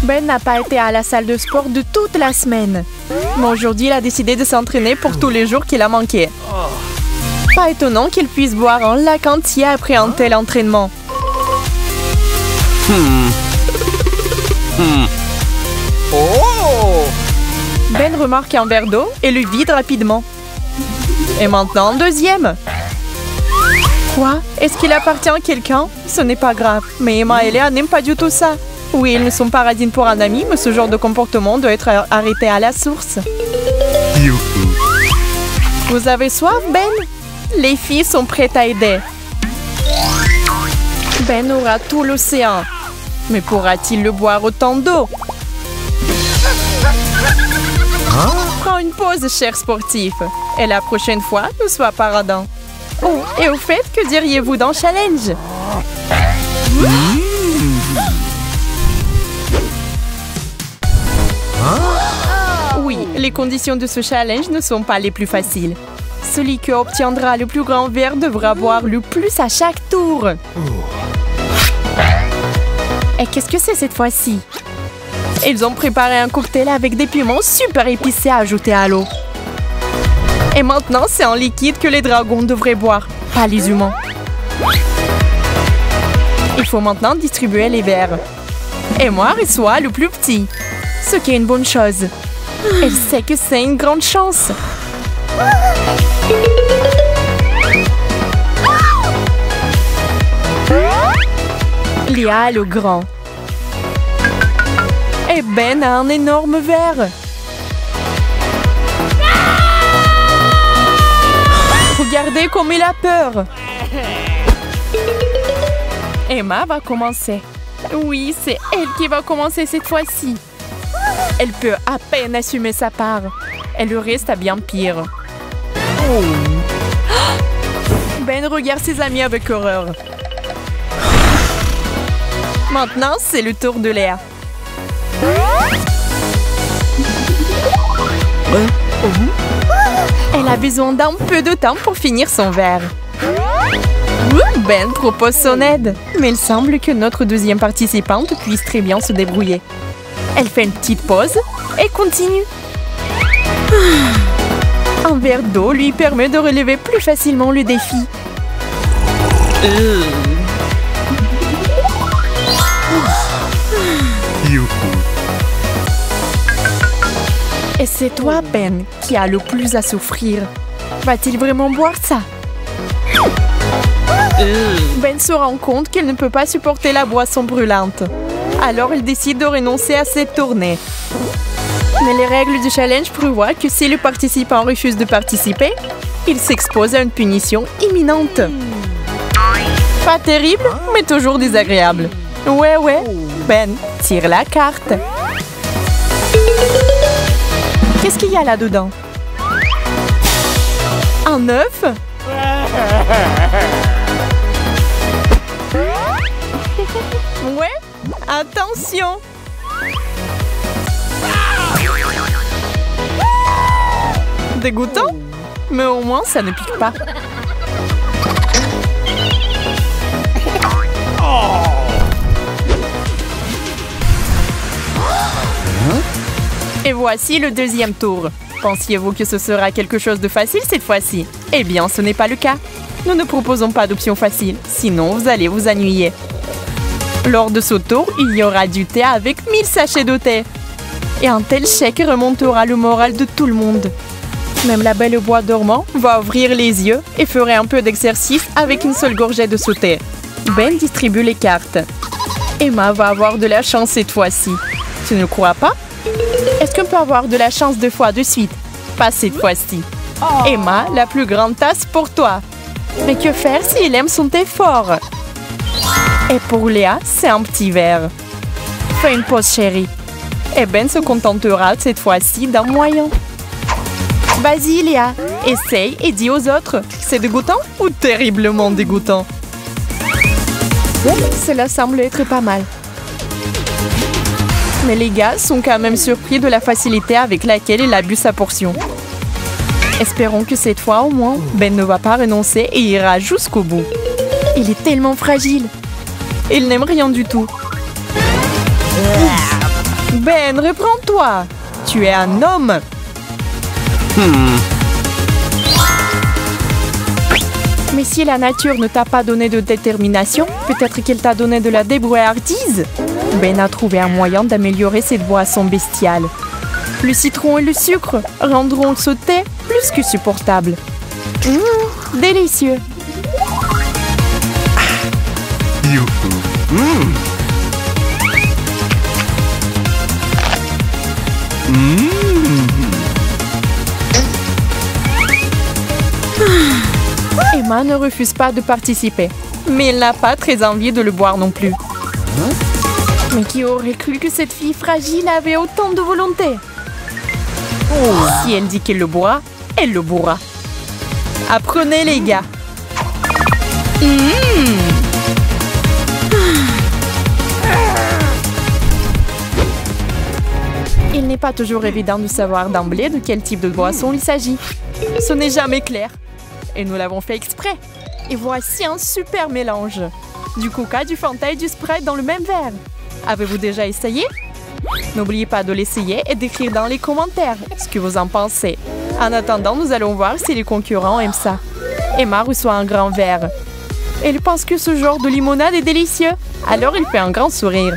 Ben n'a pas été à la salle de sport de toute la semaine. Mais aujourd'hui, il a décidé de s'entraîner pour tous les jours qu'il a manqué. Pas étonnant qu'il puisse boire un lac entier après un tel entraînement. Ben remarque un verre d'eau et le vide rapidement. Et maintenant, deuxième. Quoi? Est-ce qu'il appartient à quelqu'un? Ce n'est pas grave, mais Emma et Léa n'aiment pas du tout ça. Oui, ils ne sont pas radines pour un ami, mais ce genre de comportement doit être arrêté à la source. Vous avez soif, Ben? Les filles sont prêtes à aider. Ben aura tout l'océan. Mais pourra-t-il le boire autant d'eau? Prends une pause, cher sportif. Et la prochaine fois, ne sois pas radin. Oh, et au fait, que diriez-vous d'un challenge? Oui, les conditions de ce challenge ne sont pas les plus faciles. Celui qui obtiendra le plus grand verre devra boire le plus à chaque tour. Et qu'est-ce que c'est cette fois-ci? Ils ont préparé un cocktail avec des piments super épicés à ajouter à l'eau. Et maintenant, c'est en liquide que les dragons devraient boire, pas les humains. Il faut maintenant distribuer les verres. Et moi, reçois le plus petit. Ce qui est une bonne chose. Elle sait que c'est une grande chance. Léa a le grand. Et Ben a un énorme verre. Regardez comme il a peur. Emma va commencer. Oui, c'est elle qui va commencer cette fois-ci. Elle peut à peine assumer sa part. Et le reste a bien pire. Ben regarde ses amis avec horreur. Maintenant, c'est le tour de Léa. Elle a besoin d'un peu de temps pour finir son verre. Ben propose son aide, mais il semble que notre deuxième participante puisse très bien se débrouiller. Elle fait une petite pause et continue. Un verre d'eau lui permet de relever plus facilement le défi. Et c'est toi, Ben, qui a le plus à souffrir. Va-t-il vraiment boire ça? Ben se rend compte qu'il ne peut pas supporter la boisson brûlante. Alors il décide de renoncer à cette tournée. Mais les règles du challenge prévoient que si le participant refuse de participer, il s'expose à une punition imminente. Pas terrible, mais toujours désagréable. Ouais, Ben, tire la carte. Qu'est-ce qu'il y a là-dedans? Un œuf? Ouais, attention! Dégoûtant? Mais au moins, ça ne pique pas. Et voici le deuxième tour. Pensiez-vous que ce sera quelque chose de facile cette fois-ci? Eh bien, ce n'est pas le cas. Nous ne proposons pas d'option facile, sinon vous allez vous ennuyer. Lors de ce tour, il y aura du thé avec 1000 sachets de thé. Et un tel chèque remontera le moral de tout le monde. Même la belle au bois dormant va ouvrir les yeux et ferait un peu d'exercice avec une seule gorgée de ce thé. Ben distribue les cartes. Emma va avoir de la chance cette fois-ci. Tu ne crois pas? Est-ce qu'on peut avoir de la chance 2 fois de suite? Pas cette fois-ci. Emma, la plus grande tasse pour toi. Mais que faire s'il aime son thé fort? Et pour Léa, c'est un petit verre. Fais une pause, chérie. Et Ben se contentera cette fois-ci d'un moyen. Vas-y, Léa. Essaye et dis aux autres. C'est dégoûtant ou terriblement dégoûtant? Cela semble être pas mal. Mais les gars sont quand même surpris de la facilité avec laquelle il a bu sa portion. Espérons que cette fois, au moins, Ben ne va pas renoncer et ira jusqu'au bout. Il est tellement fragile. Il n'aime rien du tout. Ben, reprends-toi. Tu es un homme. Mais si la nature ne t'a pas donné de détermination, peut-être qu'elle t'a donné de la débrouillardise. Ben a trouvé un moyen d'améliorer cette boisson bestiale. Le citron et le sucre rendront ce thé plus que supportable. Délicieux. Emma ne refuse pas de participer, mais elle n'a pas très envie de le boire non plus. Mais qui aurait cru que cette fille fragile avait autant de volonté? Si elle dit qu'elle le boira, elle le boira. Apprenez les gars. Il n'est pas toujours évident de savoir d'emblée de quel type de boisson il s'agit. Ce n'est jamais clair. Et nous l'avons fait exprès. Et voici un super mélange. Du Coca, du Fanta et du Sprite dans le même verre. Avez-vous déjà essayé? N'oubliez pas de l'essayer et d'écrire dans les commentaires ce que vous en pensez. En attendant, nous allons voir si les concurrents aiment ça. Emma reçoit un grand verre. Elle pense que ce genre de limonade est délicieux. Alors il fait un grand sourire.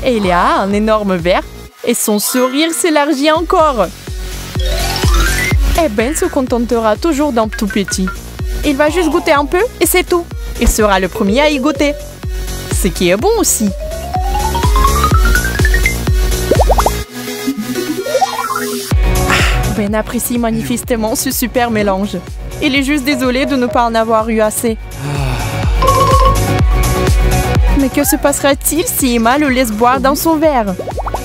Et il y a un énorme verre. Et son sourire s'élargit encore. Et Ben se contentera toujours d'un tout petit. Il va juste goûter un peu et c'est tout. Il sera le premier à y goûter. Ce qui est bon aussi. Ben apprécie manifestement ce super mélange. Il est juste désolé de ne pas en avoir eu assez. Mais que se passera-t-il si Emma le laisse boire dans son verre?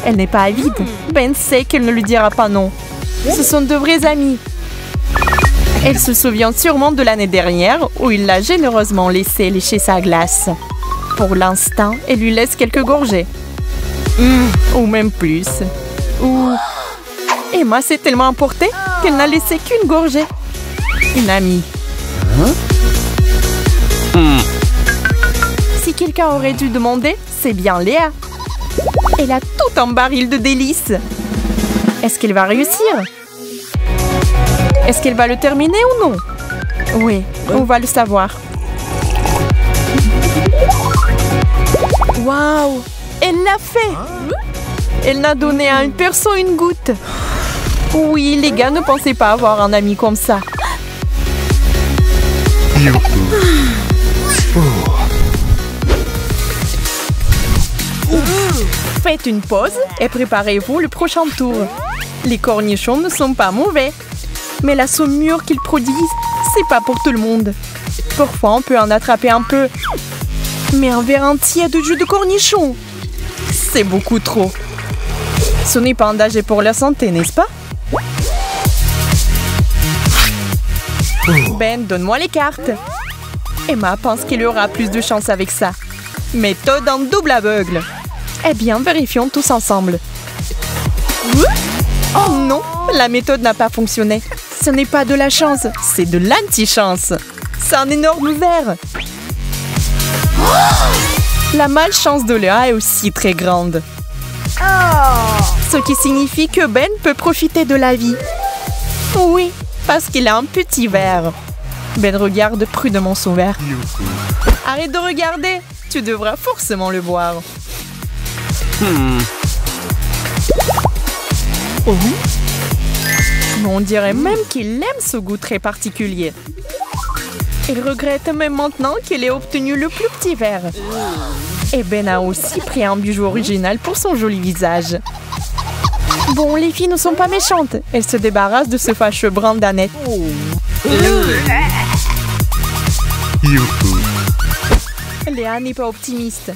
Elle n'est pas avide. Ben sait qu'elle ne lui dira pas non. Ce sont de vrais amis. Elle se souvient sûrement de l'année dernière où il l'a généreusement laissé lécher sa glace. Pour l'instant, elle lui laisse quelques gorgées. Ou même plus. Ou... Emma s'est tellement emportée qu'elle n'a laissé qu'une gorgée. Une amie. Si quelqu'un aurait dû demander, c'est bien Léa. Elle a tout un baril de délices. Est-ce qu'elle va réussir? Est-ce qu'elle va le terminer ou non? Oui, on va le savoir. Waouh! Elle l'a fait! Elle n'a donné à une personne une goutte. Oui, les gars ne pensaient pas avoir un ami comme ça. Faites une pause et préparez-vous le prochain tour. Les cornichons ne sont pas mauvais. Mais la saumure qu'ils produisent, c'est pas pour tout le monde. Parfois, on peut en attraper un peu. Mais un verre entier de jus de cornichon, c'est beaucoup trop. Ce n'est pas un danger pour la santé, n'est-ce pas? Ben, donne-moi les cartes. Emma pense qu'il y aura plus de chance avec ça. Méthode en double aveugle. Eh bien, vérifions tous ensemble. Oh non, la méthode n'a pas fonctionné. Ce n'est pas de la chance, c'est de l'anti-chance. C'est un énorme verre. La malchance de Léa est aussi très grande. Ce qui signifie que Ben peut profiter de la vie. Oui, parce qu'il a un petit verre. Ben regarde prudemment son verre. Arrête de regarder, tu devras forcément le boire. On dirait même qu'il aime ce goût très particulier. Il regrette même maintenant qu'il ait obtenu le plus petit verre. Et Ben a aussi pris un bijou original pour son joli visage. Bon, les filles ne sont pas méchantes. Elles se débarrassent de ce fâcheux Brandannette. Léa n'est pas optimiste.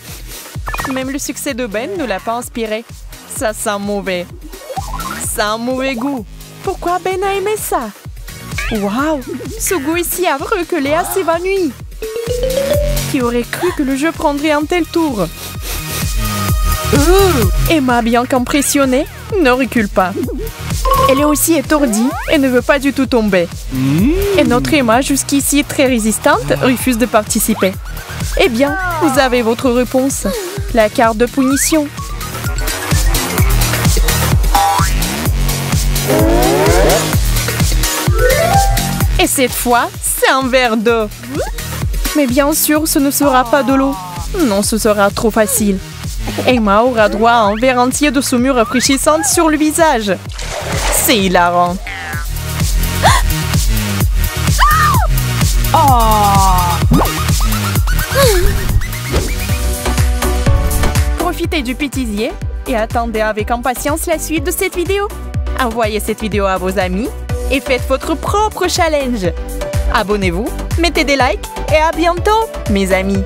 Même le succès de Ben ne l'a pas inspiré. Ça sent mauvais. Ça a un mauvais goût. Pourquoi Ben a aimé ça? Waouh! Ce goût est si affreux que Léa s'évanouit. Qui aurait cru que le jeu prendrait un tel tour? Emma, bien qu'impressionnée, ne recule pas. Elle est aussi étourdie et ne veut pas du tout tomber. Et notre Emma, jusqu'ici très résistante, refuse de participer. Eh bien, vous avez votre réponse. La carte de punition. Et cette fois, c'est un verre d'eau. Mais bien sûr, ce ne sera pas de l'eau. Non, ce sera trop facile. Emma aura droit à un verre entier de saumure rafraîchissante sur le visage. C'est hilarant. Profitez du pétisier et attendez avec impatience la suite de cette vidéo. Envoyez cette vidéo à vos amis et faites votre propre challenge. Abonnez-vous, mettez des likes et à bientôt, mes amis.